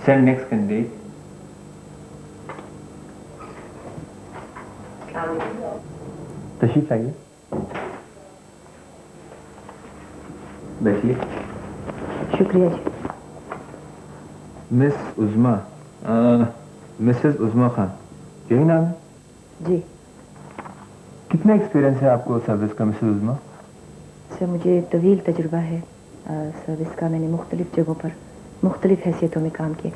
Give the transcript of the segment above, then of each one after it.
Send next candidate. तशरीफ लाइए, बैठिए। शुक्रिया जी। मिस उज़मा, मिसेस उज़मा खान, यही नाम है? जी। कितना एक्सपीरियंस है आपको सर्विस का मिसेस उज़मा? सर मुझे तवील तजुर्बा है सर्विस का। मैंने मुख्तलिफ जगहों पर मुख्तलिफ हैसियतों में काम किया।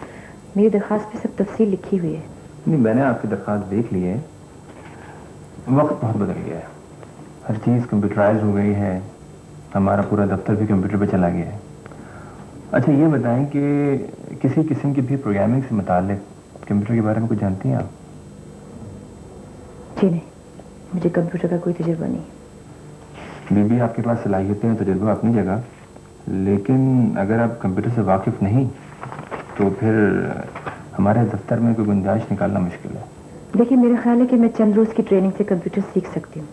मेरी दरख्वास्त पे सब तफसील लिखी हुई है। नहीं, मैंने आपकी दरख्वास्त देख ली है। वक्त बहुत बदल गया है, हर चीज़ कंप्यूटराइज हो गई है, हमारा पूरा दफ्तर भी कंप्यूटर पे चला गया है। अच्छा ये बताएं कि किसी किस्म की भी प्रोग्रामिंग से मुताल्लिक कंप्यूटर के बारे में कुछ जानती हैं आप? जी नहीं, मुझे कंप्यूटर का कोई तजुर्बा नहीं। बीबी आपके पास सलाहियतें हैं, तजुर्बा अपनी जगह, लेकिन अगर आप कंप्यूटर से वाकिफ नहीं तो फिर हमारे दफ्तर में कोई गुंजाइश निकालना मुश्किल है। देखिए मेरा ख्याल है कि मैं चंद रोज की ट्रेनिंग से कंप्यूटर सीख सकती हूँ।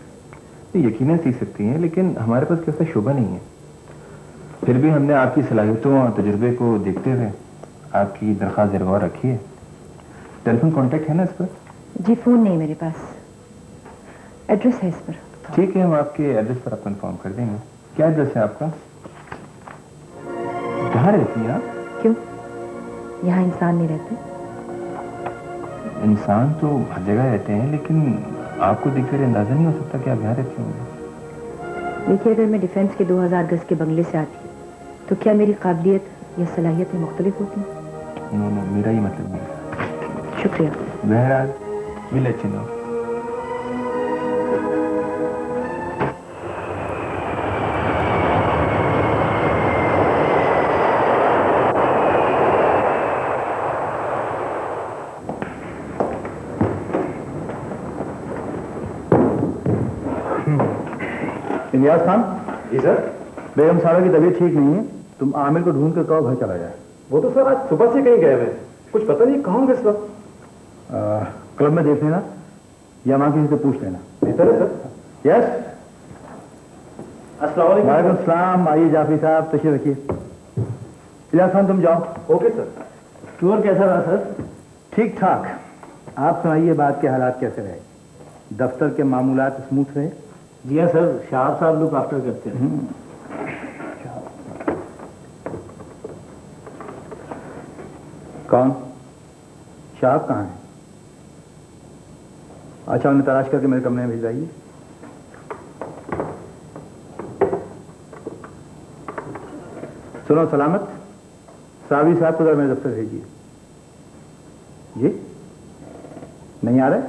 यकीनन सीख सकती हैं, लेकिन हमारे पास कैसा शोभा नहीं है। फिर भी हमने आपकी सलाहियतों और तजुर्बे को देखते हुए आपकी दरख्वास्त ज़ेर गौर रखी है। टेलीफोन कॉन्टेक्ट है ना इस पर? जी फोन नहीं मेरे पास, एड्रेस है इस पर। ठीक है, हम आपके एड्रेस पर आपको इन्फॉर्म कर देंगे। क्या एड्रेस है आपका? कहाँ रहती हैं आप? क्यों, यहाँ इंसान नहीं रहते? इंसान तो हर जगह रहते हैं, लेकिन आपको देखकर अंदाजा नहीं हो सकता कि आप यहाँ रहती होंगे। देखिए अगर मैं डिफेंस के 2000 गज के बंगले से आती तो क्या मेरी काबिलियत या सलाहियतें मुख्तलिफ होती? नो नो, मेरा ही मतलब नहीं। शुक्रिया। बहरहाल will let you know. Ilyas Khan. जी सर। बेगम साहब की तबीयत ठीक नहीं है, तुम आमिर को ढूंढ कर कहो घर चला जाए। वो तो सर आज सुबह से कहीं गए हुए, कुछ पता नहीं कहाँ होंगे इस वक्त। क्लब में देख लेना या वहां किसी से पूछ लेना। बेहतर है सर। यस। अस्सलाम वालेकुम। वालेकुम सलाम। आइए जाफरी साहब, तशरीफ रखिए। इलियास खान तुम जाओ। Okay sir. टूर कैसा रहा सर? ठीक ठाक। आप सुनाइए, बात के हालात कैसे रहे? दफ्तर के मामूलात स्मूथ रहे? जी हाँ सर, शाह साहब लुक आफ्टर करते हैं। कौन? शाह कहाँ है? अच्छा, उन्हें तलाश करके मेरे कमरे में भिजवाइए। सुनो सलामत, सावी साहब को जरा मेरे दफ्तर भेजिए। जी नहीं आ रहे?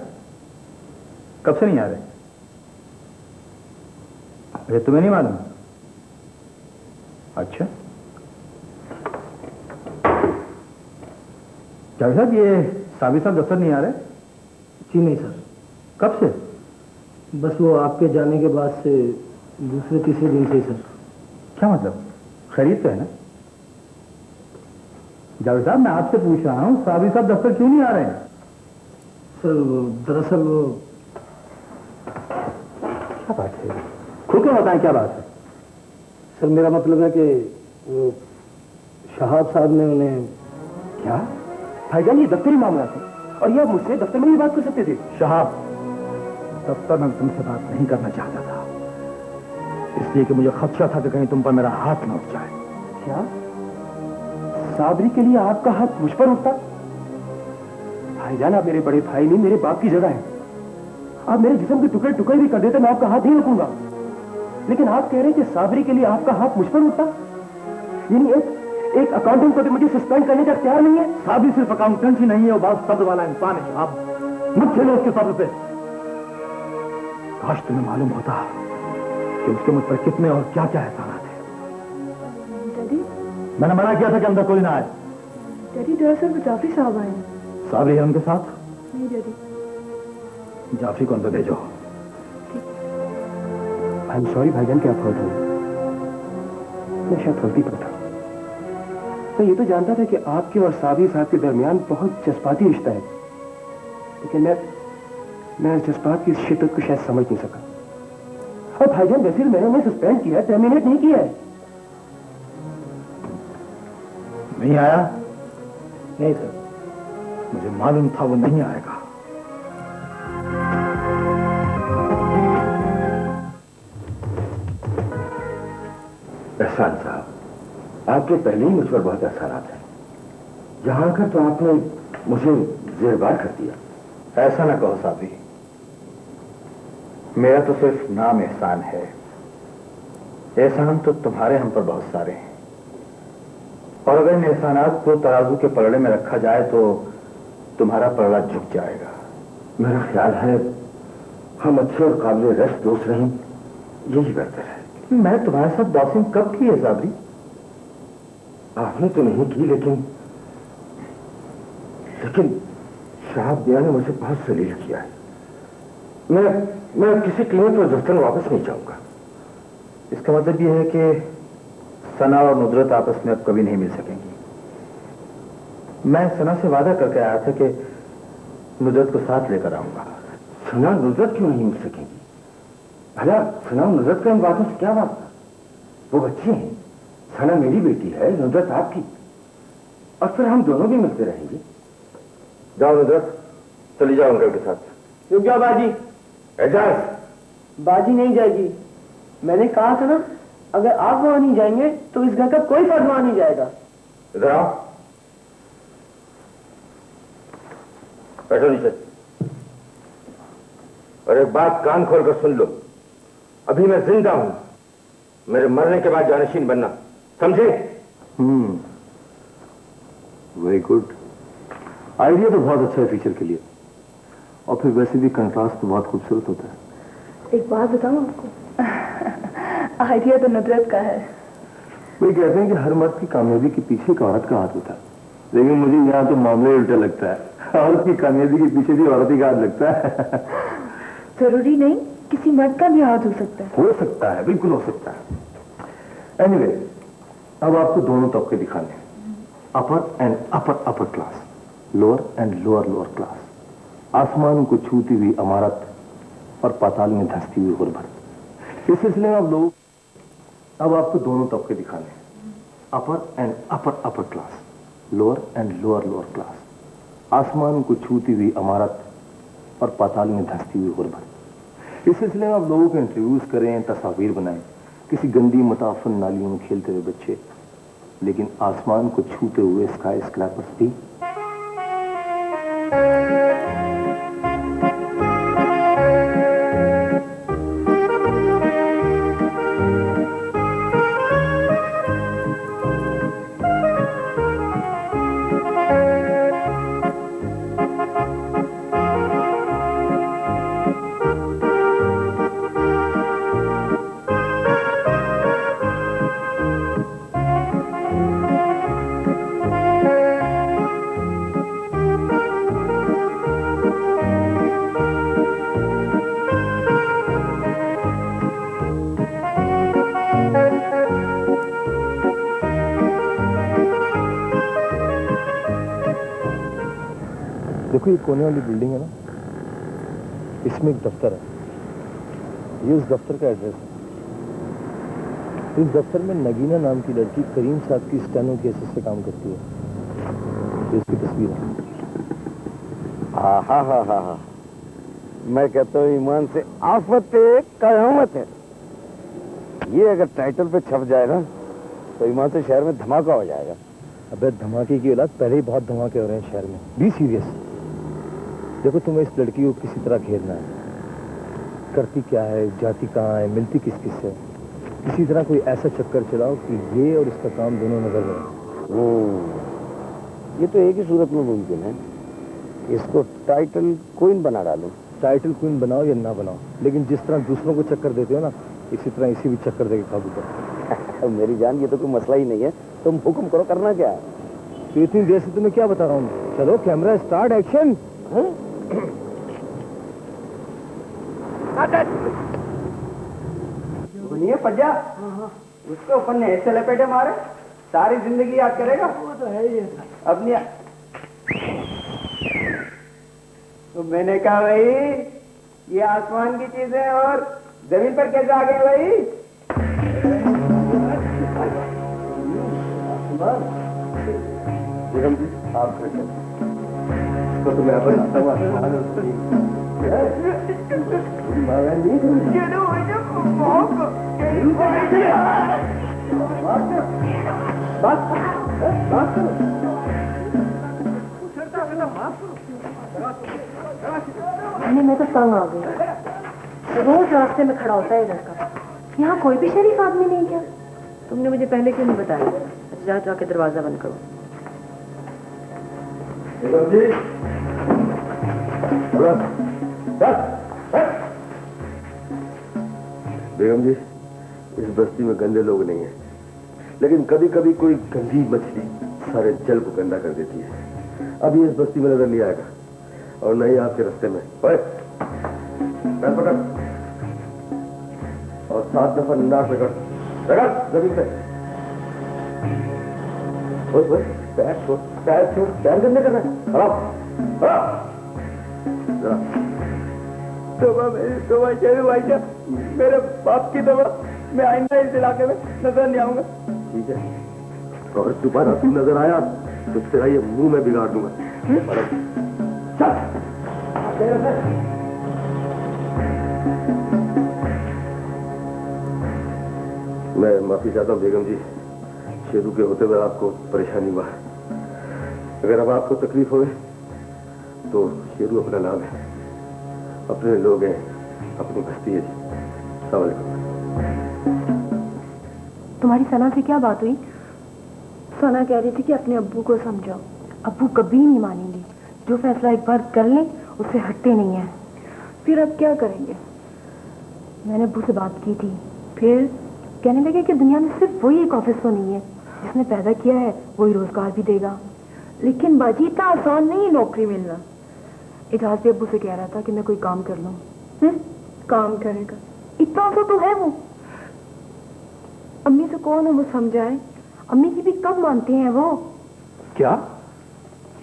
कब से नहीं आ रहे? अरे तुम्हें नहीं मालूम? अच्छा, क्या साहब ये साबिर साहब दफ्तर नहीं आ रहे? जी नहीं सर। कब से? बस वो आपके जाने के बाद से दूसरे तीसरे दिन से ही सर। क्या मतलब, खैरियत तो है ना? जावेद साहब मैं आपसे पूछ रहा हूँ, साबिर साहब दफ्तर क्यों नहीं आ रहे हैं? सर दरअसल वो क्या बात है, खुद के बताएं क्या बात है? सर मेरा मतलब है कि वो शहाब साहब ने उन्हें। क्या भाईजान ये दफ्तरी मामला थे और ये मुझसे दफ्तर में ही बात कर सकते थे। शहाब, दफ्तर में तुमसे बात नहीं करना चाहता था, इसलिए कि मुझे खदशा था कि कहीं तुम पर मेरा हाथ न उठ जाए। क्या साबरी के लिए आपका हाथ मुझ पर उठता? भाईजान आप मेरे बड़े भाई नहीं, मेरे बाप की जगह है। आप मेरे जिस्म के टुकड़े टुकड़े भी कर देते, मैं आपका हाथ नहीं रखूंगा। लेकिन आप कह रहे हैं कि साबरी के लिए आपका हाथ मुझ पर उठता? यानी एक अकाउंटेंट को भी मुझे सस्पेंड करने का इख्तियार नहीं है? साबिर सिर्फ अकाउंटेंट ही नहीं है, वो बहुत सब्र वाला इंसान है। आप मत खेलो उसके सब्र पे। काश तुम्हें मालूम होता कि उसके मुझ पर कितने और क्या क्या एहसानात हैं। डैडी, मैंने मना किया था कि अंदर कोई ना आए। डैडी दरअसल वो जाफरी साहब आए। साबरी है उनके साथ? नहीं डैडी। जाफरी को अंदर भेजो। आई एम सॉरी भाईजान कि आप हर्ट हुए, मैं शायद गलती पर था। मैं ये तो जानता था कि आपके और साबिर साहब के दरमियान बहुत जज्बाती रिश्ता है, लेकिन मैं इस जज्बात की शिद्दत को शायद समझ नहीं सका। और भाईजान वैसे भी मैंने उन्हें सस्पेंड किया, टर्मिनेट नहीं किया है। नहीं आया नहीं सर, मुझे मालूम था वो नहीं आएगा। एहसान साहब, आपके पहले ही मुझ पर बहुत एहसानात हैं। यहाँ आकर तो आपने मुझे जेरबार कर दिया। ऐसा ना कहो साबरी, मेरा तो सिर्फ नाम एहसान है। एहसान तो तुम्हारे हम पर बहुत सारे हैं, और अगर इन एहसानात को तराजू के पलड़े में रखा जाए तो तुम्हारा पलड़ा झुक जाएगा। मेरा ख्याल है हम अच्छे और काबिल रस दोस्त रहें, यही बेहतर है। मैं तुम्हारे साथ बॉक्सिंग कब की है साबरी? आपने तो नहीं की, लेकिन शहाब दिया ने मुझे बहुत सलील किया है। मैं किसी कीमत पर दफ्तर वापस नहीं जाऊंगा। इसका मतलब यह है कि सना और नुदरत आपस में अब कभी नहीं मिल सकेंगी। मैं सना से वादा करके आया था कि नुदरत को साथ लेकर आऊंगा। सना नुदरत क्यों नहीं मिल सकेंगी? भला सना नुदरत का इन बातों से क्या वास्ता? वो बच्चे हैं, सना मेरी बेटी है, नुदरत आपकी, और फिर हम दोनों भी मिलते रहेंगे। जाओ नुदरत, चली जाओ अंकल के साथ। रुक जाओ बाजी। एजाज, बाजी नहीं जाएगी। मैंने कहा था ना, अगर आप वहां नहीं जाएंगे तो इस घर का कोई फर्द वहां नहीं जाएगा। इधर आओ, बैठो नीचे। और एक बात कान खोलकर सुन लो, अभी मैं जिंदा हूं, मेरे मरने के बाद जानशीन बनना, समझे? Very good. आइडिया तो बहुत अच्छा है फीचर के लिए, और फिर वैसे भी कंट्रास्ट तो बहुत खूबसूरत होता है। एक बात बताऊं आपको, आइडिया तो नुदरत का है। वे कहते हैं कि हर मर्द की कामयाबी के पीछे एक औरत का हाथ होता है, लेकिन मुझे यहाँ तो मामला उल्टा लगता है। औरत की कामयाबी के पीछे भी औरत ही का हाथ लगता है। जरूरी नहीं, किसी मर्द का भी हाथ हो सकता है। हो सकता है, बिल्कुल हो सकता है। एनीवे, अब आपको दोनों तबके दिखाने हैं, upper end upper class, lower end lower class, आसमान को छूती हुई इमारत और पाताल में धंसती हुई गुर्बत। इस सिलसिले में अब आपको दोनों तबके दिखाने हैं, upper end upper class, lower end lower class, आसमान को छूती हुई इमारत और पाताल में धंसती हुई गुर्बत। इस सिलसिले में आप लोगों को इंटरव्यूज करें, तस्वीर बनाएं, किसी गंदी मताफन नालियों में खेलते हुए बच्चे, लेकिन आसमान को छूते हुए स्काई स्क्रैपर्स भी। देखो, ये कोने वाली बिल्डिंग है ना, इसमें एक दफ्तर है। ये उस दफ्तर का एड्रेस है। इस दफ्तर में नगीना नाम की लड़की करीम साहब की स्टेनो के असिस्टेंट से काम करती है। ये उसकी तस्वीर है। हाँ, मैं कहता हूँ ईमान से आफत है, कयामत है। ये अगर टाइटल पे छप जाए ना तो ईमान से शहर में धमाका हो जाएगा। अबे धमाके की औलाद, पहले ही बहुत धमाके हो रहे हैं शहर में। Be serious. देखो, तुम्हें इस लड़की को किसी तरह घेरना है। करती क्या है, जाती कहाँ है, मिलती किस किस से, किसी तरह कोई ऐसा चक्कर चलाओ कि ये और इसका काम दोनों नजर में आए। ये तो एक ही सूरत में मुमकिन है, इसको टाइटल क्वीन बना डालो। टाइटल क्वीन बनाओ या ना बनाओ, लेकिन जिस तरह दूसरों को चक्कर देते हो ना, इसी तरह इसी भी चक्कर देके काबू करो। मेरी जान, ये तो कोई मसला ही नहीं है, तुम हुक्म करो, करना क्या है? तो इतनी देर से तुम्हें क्या बता रहा हूँ। चलो कैमरा स्टार्ट, एक्शन। सुनिए पज्जा, उसके ऊपर ने ऐसे लपेटे मारे, सारी जिंदगी याद करेगा। वो तो है ही। अपनी तो मैंने कहा भाई, ये आसमान की चीजें और जमीन पर कैसे आ गए भाई? बेगम जी आप घर चलें। तो तुम्हें अपन मैं तो तंग आ गई। रोज रास्ते में खड़ा होता है लड़का। यहाँ कोई भी शरीफ आदमी नहीं क्या? तुमने मुझे पहले क्यों नहीं बताया? अच्छा जाके दरवाजा बंद करो। बेगम जी इस बस्ती में गंदे लोग नहीं हैं, लेकिन कभी कभी कोई गंदी मछली सारे जल को गंदा कर देती है। अब ये इस बस्ती में नजर नहीं आएगा और न ही आपके रास्ते में। ओए, पैर पकड़ और 7 दफा निंदार पकड़ जमीन पे। पैर छोड़, पैर छोड़, पैर गंदे कर रहे हैं। दवा चाहिए भाई साहब, मेरे बाप की दवा। मैं आइंदा इस इलाके में नजर नहीं आऊंगा। ठीक है, और दोबारा तू नजर आया तो तेरा ये मुंह में बिगाड़ दूंगा। चल मैं माफी चाहता हूँ बेगम जी, शेरू के होते हुए आपको परेशानी हुआ। अगर अब आपको तकलीफ हो तो शेरू अपना नाम है, अपने लोग हैं, अपनी बस्ती है। अस्सलाम वालेकुम। तुम्हारी सना से क्या बात हुई? सना कह रही थी कि अपने अब्बू को समझाओ। अब्बू कभी नहीं मानेंगे। जो फैसला एक बार कर लें उससे हटते नहीं है। फिर अब क्या करेंगे? मैंने अब्बू से बात की थी। फिर कहने लगे कि दुनिया में सिर्फ वही एक ऑफिस तो नहीं है जिसने पैदा किया है वही रोजगार भी देगा। लेकिन बाजी इतना आसान नहीं है नौकरी मिलना। इजाज भी अब्बू से कह रहा था कि मैं कोई काम कर लूं। काम करेगा? इतना तो है वो। अम्मी से कौन है वो समझाए? अम्मी की भी कब मानते हैं वो? क्या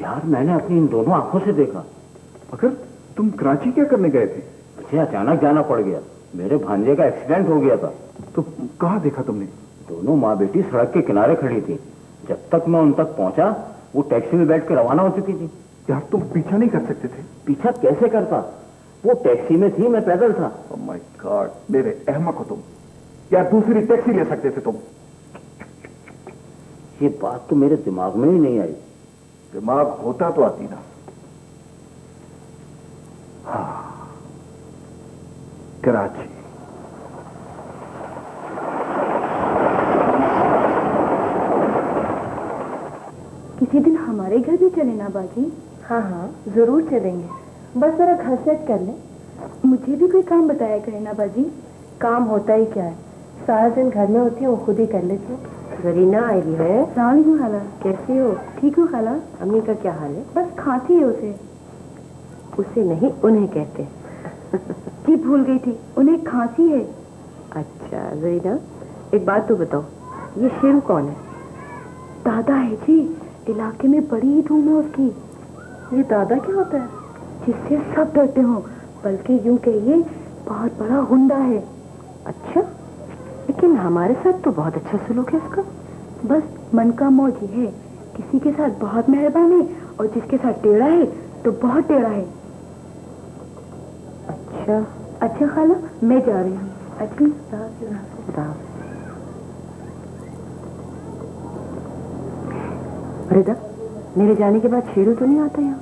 यार मैंने अपनी इन दोनों आंखों से देखा। मगर तुम कराची क्या करने गए थे? मुझे अचानक जाना पड़ गया, मेरे भांजे का एक्सीडेंट हो गया था। तो कहाँ देखा तुमने? दोनों माँ बेटी सड़क के किनारे खड़ी थी। जब तक मैं उन तक पहुंचा वो टैक्सी में बैठ के रवाना हो चुकी थी। यार तुम पीछा नहीं कर सकते थे? पीछा कैसे करता, वो टैक्सी में थी, मैं पैदल था। ओह माय गॉड, मेरे अहमक हो तुम। यार दूसरी टैक्सी ले सकते थे तुम। ये बात तो मेरे दिमाग में ही नहीं आई। दिमाग होता तो आती ना। हाँ, कराची। किसी दिन हमारे घर भी चले ना बाजी? हाँ हाँ जरूर चलेंगे, बस जरा घर सेट कर ले। मुझे भी कोई काम बताया करे ना बाजी। काम होता ही क्या है, सारा दिन घर में होती हूँ, खुद ही कर लेती हूँ। जरीना आई है। सलाम खाला, कैसी हो? ठीक हूँ खाला। अम्मी का क्या हाल है? बस खांसी है उसे। उसे नहीं, उन्हें कहते। जी भूल गई थी, उन्हें खांसी है। अच्छा जरीना, एक बात तो बताओ, ये शेरू कौन है? दादा है जी, इलाके में बड़ी धूम है उसकी। ये दादा क्या होता है? जिससे सब डरते हो, बल्कि यूं कहिए बहुत बड़ा गुंडा है। अच्छा, लेकिन हमारे साथ तो बहुत अच्छा सलूक है इसका। बस मन का मौजी है, किसी के साथ बहुत मेहरबान है और जिसके साथ टेढ़ा है तो बहुत टेढ़ा है। अच्छा अच्छा खाला, मैं जा रही हूँ। अच्छी रिदा, मेरे जाने के बाद शेरू तो नहीं आता यहाँ?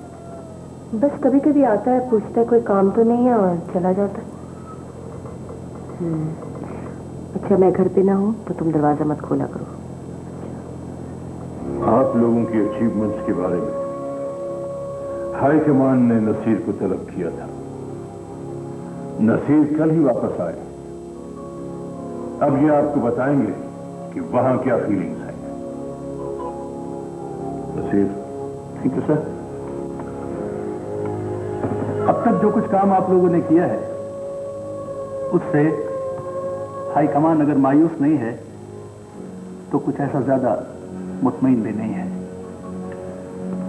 बस कभी कभी आता है, पूछता है कोई काम तो नहीं है और चला जाता है। अच्छा मैं घर पे ना हूँ तो तुम दरवाजा मत खोला करो। आप लोगों की अचीवमेंट्स के बारे में हाई कमान ने नसीर को तलब किया था। नसीर कल ही वापस आए। अब ये आपको बताएंगे कि वहां क्या फीलिंग्स हैं। नसीर। Thank you sir. अब तक जो कुछ काम आप लोगों ने किया है उससे हाई कमान अगर मायूस नहीं है तो कुछ ऐसा ज्यादा मुतमईन भी नहीं है।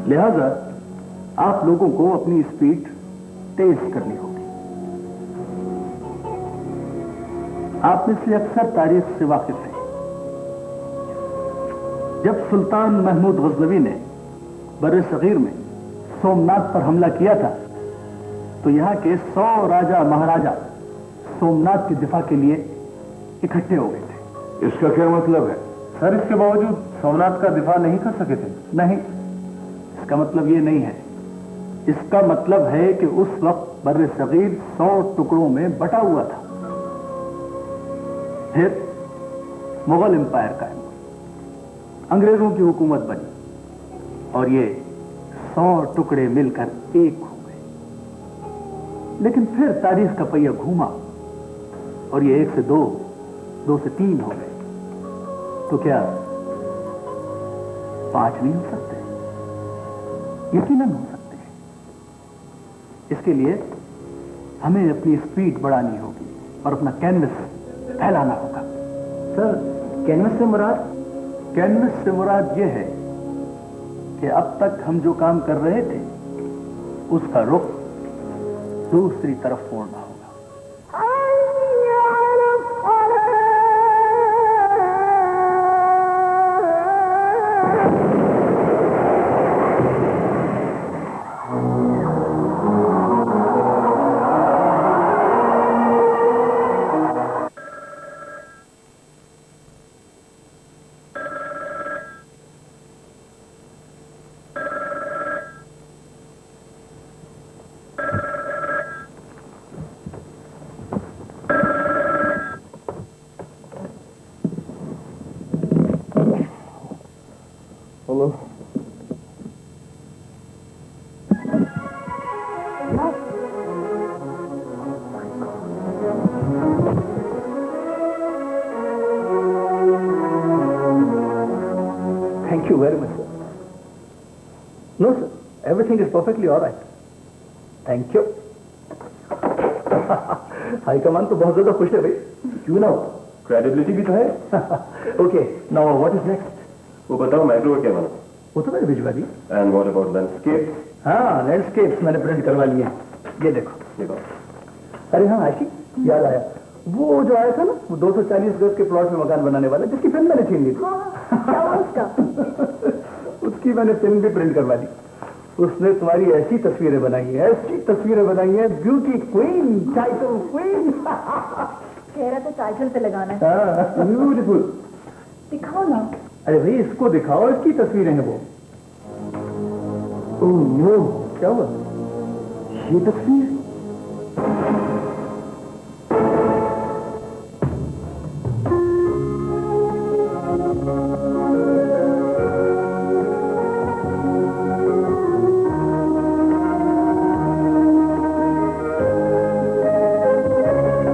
लिहाजा आप लोगों को अपनी स्पीड तेज करनी होगी। आप में से अक्सर तारीख से वाकिफ हैं। जब सुल्तान महमूद गजनवी ने बर्रे सगीर में सोमनाथ पर हमला किया था तो यहाँ के 100 राजा महाराजा सोमनाथ के दिफा के लिए इकट्ठे हो गए थे। इसका क्या मतलब है? सर, इसके बावजूद सोमनाथ का दिफा नहीं कर सके थे? नहीं, इसका मतलब ये नहीं है। इसका मतलब है कि उस वक्त बर्रे सगीर 100 टुकड़ों में बटा हुआ था। फिर मुगल एम्पायर कायम हुआ, अंग्रेजों की हुकूमत बनी और ये 100 टुकड़े मिलकर एक हो गए। लेकिन फिर तारीख का पहिया घूमा और ये 1 से 2, 2 से 3 हो गए। तो क्या 5 नहीं हो सकते? यकीनन हो सकते हैं। इसके लिए हमें अपनी स्पीड बढ़ानी होगी और अपना कैनवस फैलाना होगा। सर, कैनवस से मुराद? कैनवस से मुराद यह है कि अब तक हम जो काम कर रहे थे उसका रुख दूसरी तरफ मोड़ना होगा। Thank you very much, sir. No, sir. Everything is perfectly all right. Thank you. High command तो बहुत ज्यादा खुश है भाई। क्यों ना हो? क्रेडिबिलिटी भी तो है। Okay. Now what is next? वो बताओ, माइक्रो क्या बना? वो तो मैंने भिजवा दी। And what about landscape? हाँ, लैंडस्केप्स मैंने प्रिंट करवा लिए। ये देखो। देखो। अरे हाँ आशी, याद आया। वो जो आया था ना, वो 240 गज के प्लॉट में मकान बनाने वाला, जिसकी फिल्म मैंने छीन ली थी। क्या हुआ उसका? उसकी मैंने फिल्म भी प्रिंट करवा दी। उसने तुम्हारी ऐसी तस्वीरें बनाई हैं, ब्यूटी क्वीन, टाइटल क्वीन। चेहरा तो टाइटल पे लगाना है। हाँ, ब्यूटीफुल। दिखाओ ना। अरे भाई इसको दिखाओ, इसकी तस्वीरें हैं वो। ओह नो, क्या हुआ? ये तस्वीर